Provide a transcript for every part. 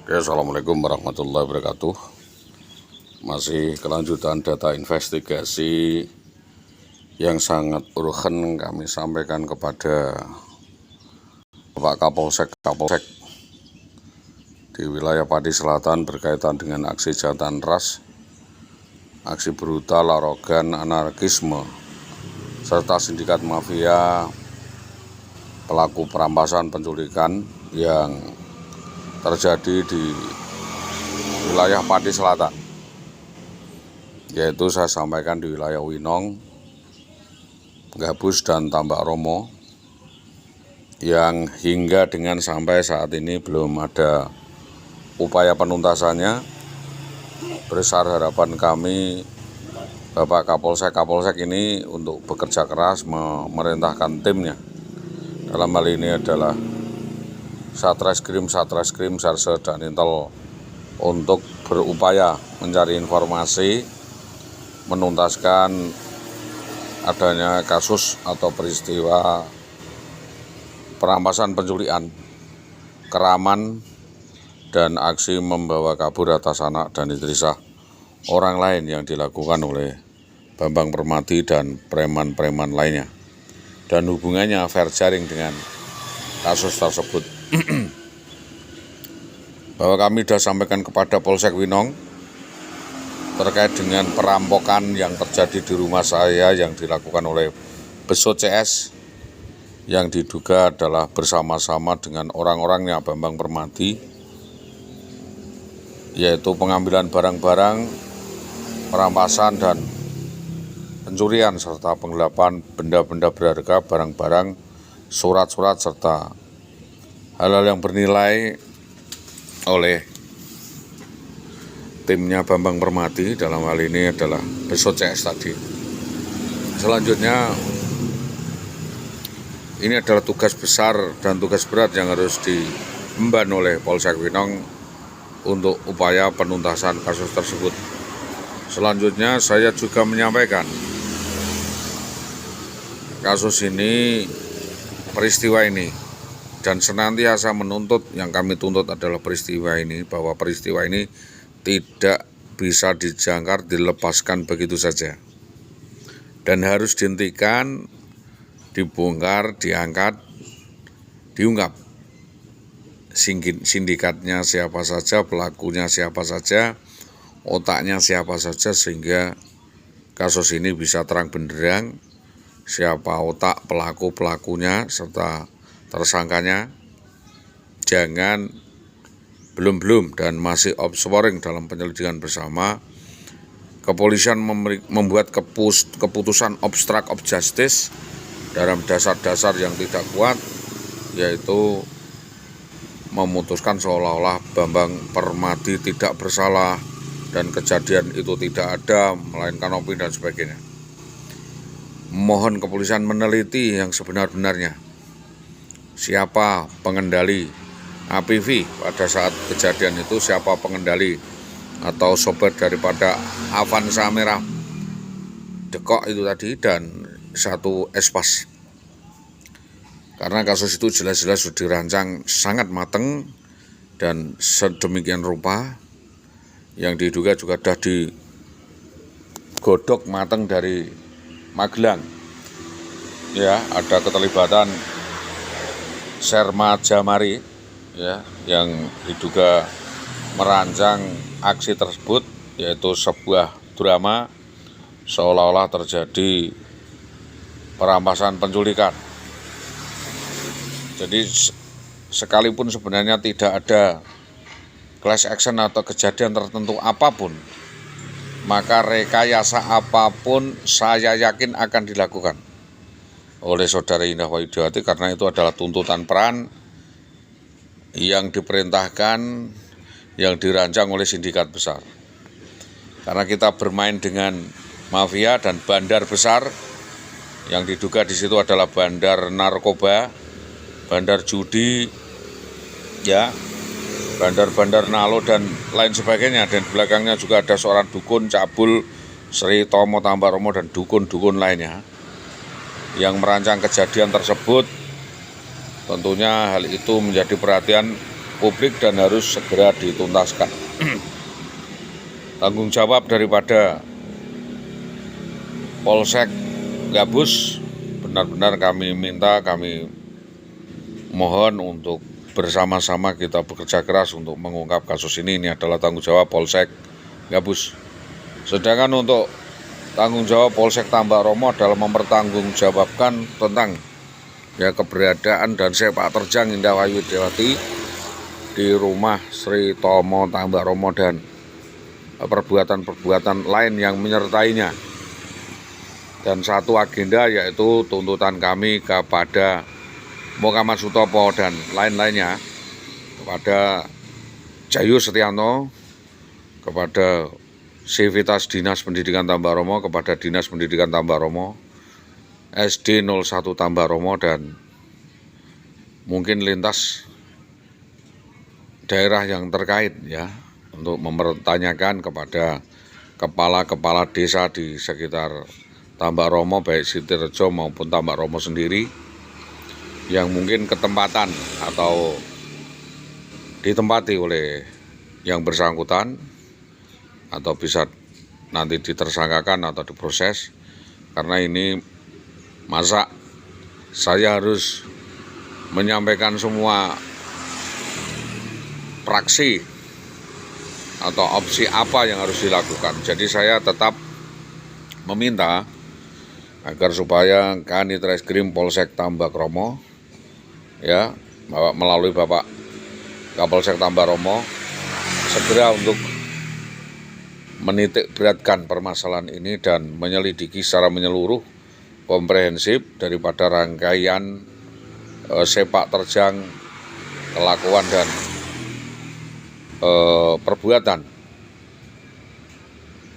Oke, Assalamualaikum warahmatullahi wabarakatuh. Masih kelanjutan data investigasi yang sangat urgen kami sampaikan kepada Bapak Kapolsek di wilayah Pati Selatan berkaitan dengan aksi jantan ras, aksi brutal, arogan, anarkisme, serta sindikat mafia pelaku perampasan penculikan yang terjadi di wilayah Pati Selatan, yaitu saya sampaikan di wilayah Winong, Gabus, dan Tambak Romo, yang hingga dengan sampai saat ini belum ada upaya penuntasannya. Besar harapan kami Bapak Kapolsek ini untuk bekerja keras memerintahkan timnya, dalam hal ini adalah Satreskrim, Sarse, dan Intel, untuk berupaya mencari informasi, menuntaskan adanya kasus atau peristiwa perampasan penculikan, keraman, dan aksi membawa kabur atas anak dan istri sah orang lain yang dilakukan oleh Bambang Permati dan preman-preman lainnya, dan hubungannya fair jaring dengan kasus tersebut. Bahwa kami sudah sampaikan kepada Polsek Winong terkait dengan perampokan yang terjadi di rumah saya yang dilakukan oleh Beso CS, yang diduga adalah bersama-sama dengan orang-orangnya Bambang Permati, yaitu pengambilan barang-barang, perampasan dan pencurian, serta penggelapan benda-benda berharga, barang-barang, surat-surat, serta hal-hal yang bernilai oleh timnya Bambang Permati, dalam hal ini adalah Beso CS tadi. Selanjutnya, ini adalah tugas besar dan tugas berat yang harus diemban oleh Polsek Winong untuk upaya penuntasan kasus tersebut. Selanjutnya, saya juga menyampaikan kasus ini, peristiwa ini, dan senantiasa menuntut, yang kami tuntut adalah peristiwa ini, bahwa peristiwa ini tidak bisa dijangkar, dilepaskan begitu saja, dan harus dihentikan, dibongkar, diangkat, diungkap sindikatnya siapa saja, pelakunya siapa saja, otaknya siapa saja, sehingga kasus ini bisa terang benderang siapa otak, pelakunya, serta tersangkanya. Jangan belum dan masih observing dalam penyelidikan bersama. Kepolisian membuat keputusan obstruct of justice dalam dasar-dasar yang tidak kuat, yaitu memutuskan seolah-olah Bambang Permati tidak bersalah dan kejadian itu tidak ada, melainkan opini dan sebagainya. Mohon kepolisian meneliti yang sebenar-benarnya, siapa pengendali APV pada saat kejadian itu, siapa pengendali atau sopir daripada Avanza merah dekok itu tadi, dan satu Espas. Karena kasus itu jelas-jelas sudah dirancang sangat matang dan sedemikian rupa, yang diduga juga sudah digodok matang dari Magelang. Ya, ada keterlibatan Serma Jamari, ya, yang diduga merancang aksi tersebut, yaitu sebuah drama seolah-olah terjadi perampasan penculikan. Jadi sekalipun sebenarnya tidak ada class action atau kejadian tertentu apapun, maka rekayasa apapun saya yakin akan dilakukan oleh Saudara Indah Widiawati, karena itu adalah tuntutan peran yang diperintahkan, yang dirancang oleh sindikat besar. Karena kita bermain dengan mafia dan bandar besar, yang diduga di situ adalah bandar narkoba, bandar judi, ya, bandar-bandar nalo dan lain sebagainya. Dan belakangnya juga ada seorang dukun cabul, Sri Tomo Tambak Romo, dan dukun-dukun lainnya yang merancang kejadian tersebut. Tentunya hal itu menjadi perhatian publik dan harus segera dituntaskan. Tanggung jawab daripada Polsek Gabus benar-benar kami mohon untuk bersama-sama kita bekerja keras untuk mengungkap kasus ini. Ini adalah tanggung jawab Polsek Gabus. Sedangkan untuk tanggung jawab Polsek Tambak Romo adalah mempertanggungjawabkan tentang keberadaan dan sepak terjang Indah Wayu Widiawati di rumah Sri Tomo Tambak Romo dan perbuatan-perbuatan lain yang menyertainya. Dan satu agenda yaitu tuntutan kami kepada Muhammad Sutopo dan lain-lainnya, kepada Jayu Setianto, kepada Sivitas Dinas Pendidikan Tambak Romo, kepada Dinas Pendidikan Tambak Romo, SD 01 Tambak Romo, dan mungkin lintas daerah yang terkait untuk mempertanyakan kepada kepala-kepala desa di sekitar Tambak Romo, baik Sitirejo maupun Tambak Romo sendiri, yang mungkin ketempatan atau ditempati oleh yang bersangkutan atau bisa nanti ditersangkakan atau diproses. Karena ini masa saya harus menyampaikan semua praksi atau opsi apa yang harus dilakukan. Jadi saya tetap meminta agar supaya Kanit Reskrim Polsek Tambak Romo melalui Bapak Kapolsek Tambak Romo segera untuk menitik beratkan permasalahan ini dan menyelidiki secara menyeluruh komprehensif daripada rangkaian sepak terjang kelakuan dan perbuatan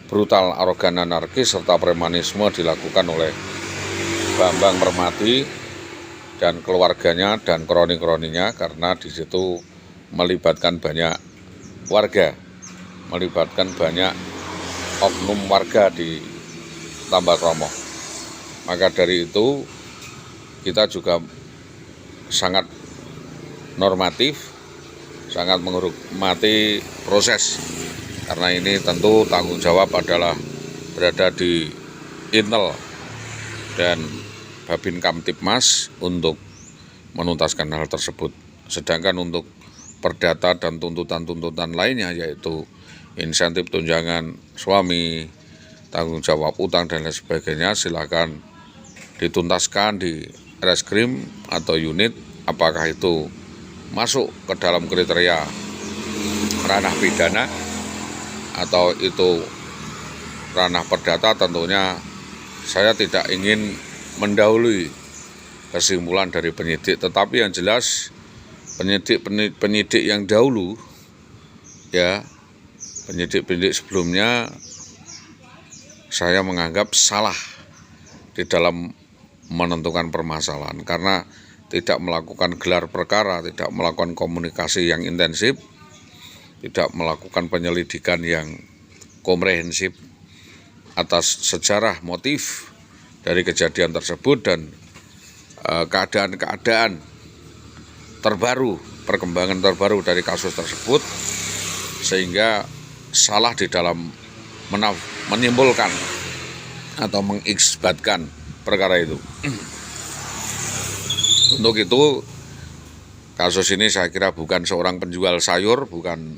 brutal, arogan, anarkis serta premanisme dilakukan oleh Bambang Permati dan keluarganya dan kroni-kroninya, karena di situ melibatkan banyak warga, melibatkan banyak oknum warga di Tambak Romo. Maka dari itu kita juga sangat normatif, sangat menghormati proses, karena ini tentu tanggung jawab adalah berada di Intel dan Babin Kamtibmas untuk menuntaskan hal tersebut. Sedangkan untuk perdata dan tuntutan-tuntutan lainnya, yaitu insentif tunjangan suami, tanggung jawab utang dan lain sebagainya, silakan dituntaskan di reskrim atau unit, apakah itu masuk ke dalam kriteria ranah pidana atau itu ranah perdata. Tentunya saya tidak ingin mendahului kesimpulan dari penyidik, tetapi yang jelas penyidik yang dahulu, penyidik sebelumnya saya menganggap salah di dalam menentukan permasalahan, karena tidak melakukan gelar perkara, tidak melakukan komunikasi yang intensif, tidak melakukan penyelidikan yang komprehensif atas sejarah motif dari kejadian tersebut dan keadaan-keadaan terbaru, perkembangan terbaru dari kasus tersebut, sehingga salah di dalam menyimpulkan atau mengisbatkan perkara itu. Untuk itu, kasus ini saya kira bukan seorang penjual sayur, bukan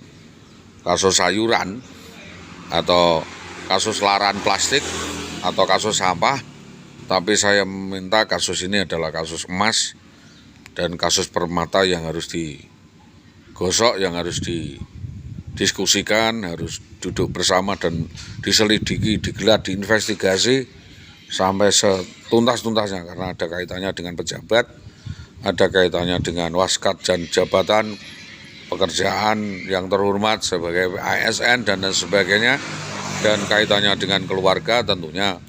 kasus sayuran atau kasus laran plastik atau kasus sampah, tapi saya meminta kasus ini adalah kasus emas dan kasus permata yang harus digosok, yang harus didiskusikan, harus duduk bersama dan diselidiki, digelar, diinvestigasi sampai setuntas-tuntasnya, karena ada kaitannya dengan pejabat, ada kaitannya dengan waskat dan jabatan pekerjaan yang terhormat sebagai ASN dan sebagainya, dan kaitannya dengan keluarga. Tentunya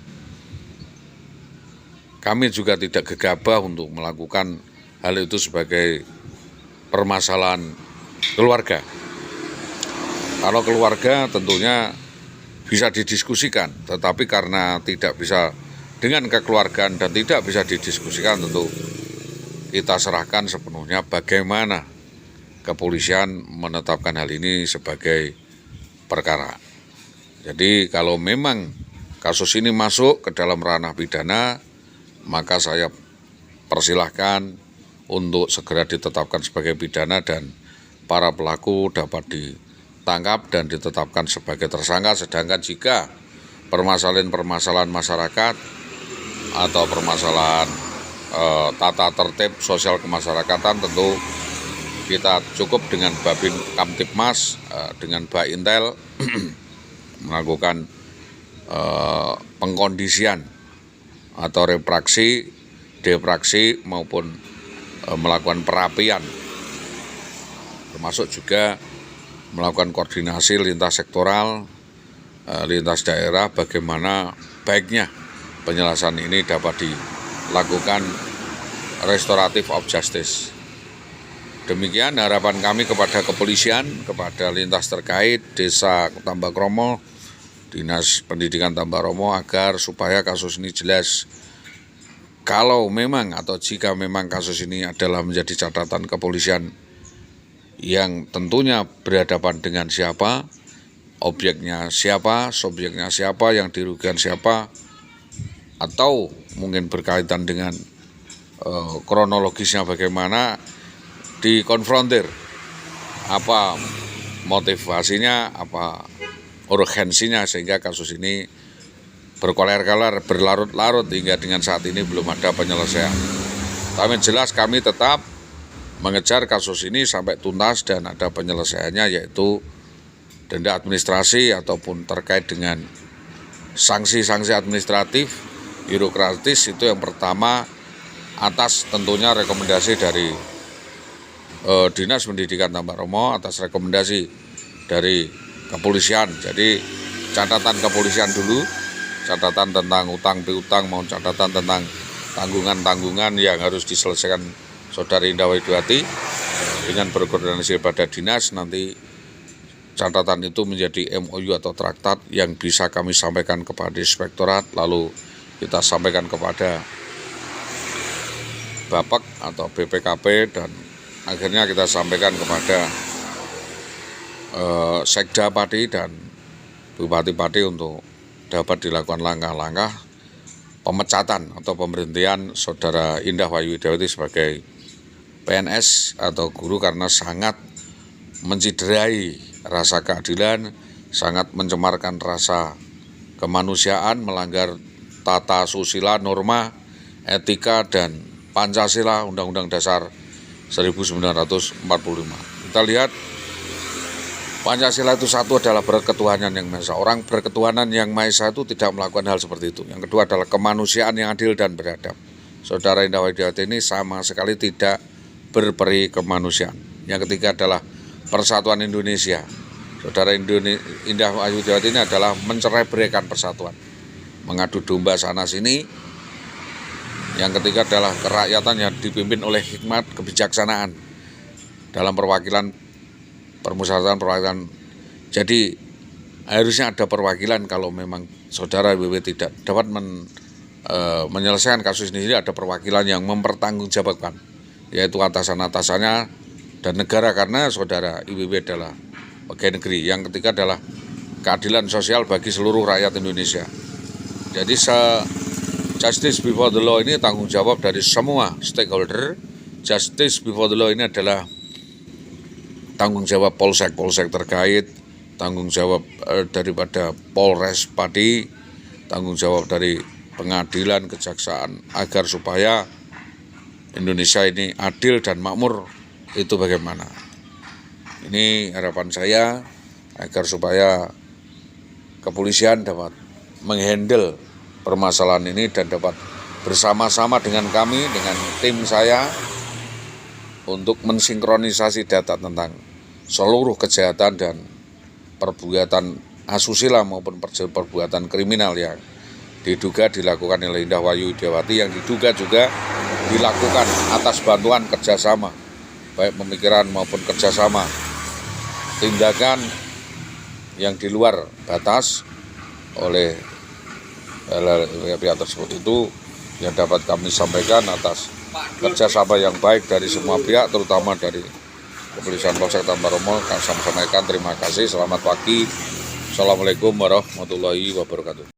kami juga tidak gegabah untuk melakukan hal itu sebagai permasalahan keluarga. Kalau keluarga tentunya bisa didiskusikan, tetapi karena tidak bisa dengan kekeluargaan dan tidak bisa didiskusikan, tentu kita serahkan sepenuhnya bagaimana kepolisian menetapkan hal ini sebagai perkara. Jadi kalau memang kasus ini masuk ke dalam ranah pidana, maka saya persilahkan untuk segera ditetapkan sebagai pidana dan para pelaku dapat ditangkap dan ditetapkan sebagai tersangka. Sedangkan jika permasalahan-permasalahan masyarakat atau permasalahan tata tertib sosial kemasyarakatan, tentu kita cukup dengan Babin Kamtibmas, dengan Baintel melakukan pengkondisian atau repraksi, depraksi maupun melakukan perapian, termasuk juga melakukan koordinasi lintas sektoral, lintas daerah, bagaimana baiknya penyelesaian ini dapat dilakukan restoratif of justice. Demikian harapan kami kepada kepolisian, kepada lintas terkait, Desa Tambakromo, Dinas Pendidikan Tambakromo, agar supaya kasus ini jelas. Kalau memang atau jika memang kasus ini adalah menjadi catatan kepolisian yang tentunya berhadapan dengan siapa, objeknya siapa, subjeknya siapa, yang dirugikan siapa, atau mungkin berkaitan dengan kronologisnya bagaimana, dikonfrontir apa motivasinya, apa urgensinya, sehingga kasus ini berkoler-koler, berlarut-larut hingga dengan saat ini belum ada penyelesaian. Tapi jelas kami tetap mengejar kasus ini sampai tuntas dan ada penyelesaiannya, yaitu denda administrasi ataupun terkait dengan sanksi-sanksi administratif, birokratis. Itu yang pertama, atas tentunya rekomendasi dari Dinas Pendidikan Tambakromo, atas rekomendasi dari kepolisian. Jadi catatan kepolisian dulu, catatan tentang utang piutang maupun catatan tentang tanggungan-tanggungan yang harus diselesaikan Saudari Indah Widiawati dengan berkoordinasi pada dinas. Nanti catatan itu menjadi MOU atau traktat yang bisa kami sampaikan kepada inspektorat, lalu kita sampaikan kepada Bapak atau BPKP, dan akhirnya kita sampaikan kepada Sekda Pati dan Bupati Pati untuk dapat dilakukan langkah-langkah pemecatan atau pemberhentian Saudara Indah Widiawati sebagai PNS atau guru karena sangat menciderai rasa keadilan, sangat mencemarkan rasa kemanusiaan, melanggar tata susila, norma, etika, dan Pancasila, Undang-Undang Dasar 1945. Kita lihat Pancasila itu satu adalah berketuhanan yang Maha Esa. Orang berketuhanan yang Maha Esa itu tidak melakukan hal seperti itu. Yang kedua adalah kemanusiaan yang adil dan beradab. Saudara Indah Widiawati ini sama sekali tidak berperi kemanusiaan. Yang ketiga adalah persatuan Indonesia. Saudara Indah Widiawati ini adalah mencerai-beraikan persatuan, mengadu domba sana sini. Yang ketiga adalah kerakyatan yang dipimpin oleh hikmat kebijaksanaan dalam permusyawaratan perwakilan. Jadi harusnya ada perwakilan. Kalau memang Saudara WW tidak dapat menyelesaikan kasus ini, ada perwakilan yang mempertanggungjawabkan, yaitu atasan-atasannya dan negara, karena Saudara IWW adalah pegawai negeri. Yang ketiga adalah keadilan sosial bagi seluruh rakyat Indonesia. Jadi justice before the law ini tanggung jawab dari semua stakeholder. Justice before the law ini adalah tanggung jawab polsek terkait, tanggung jawab daripada Polres Pati, tanggung jawab dari pengadilan, kejaksaan, agar supaya Indonesia ini adil dan makmur. Itu bagaimana? Ini harapan saya agar supaya kepolisian dapat menghandle permasalahan ini dan dapat bersama-sama dengan kami, dengan tim saya, untuk mensinkronisasi data tentang seluruh kejahatan dan perbuatan asusila maupun perbuatan kriminal yang diduga dilakukan oleh Indah Widiawati, yang diduga juga dilakukan atas bantuan kerjasama, baik pemikiran maupun kerjasama tindakan yang di luar batas oleh pihak tersebut. Itu yang dapat kami sampaikan atas kerjasama yang baik dari semua pihak, terutama dari Kepolisian Polsek Tambaromo kami sampaikan terima kasih. Selamat pagi. Assalamualaikum warahmatullahi wabarakatuh.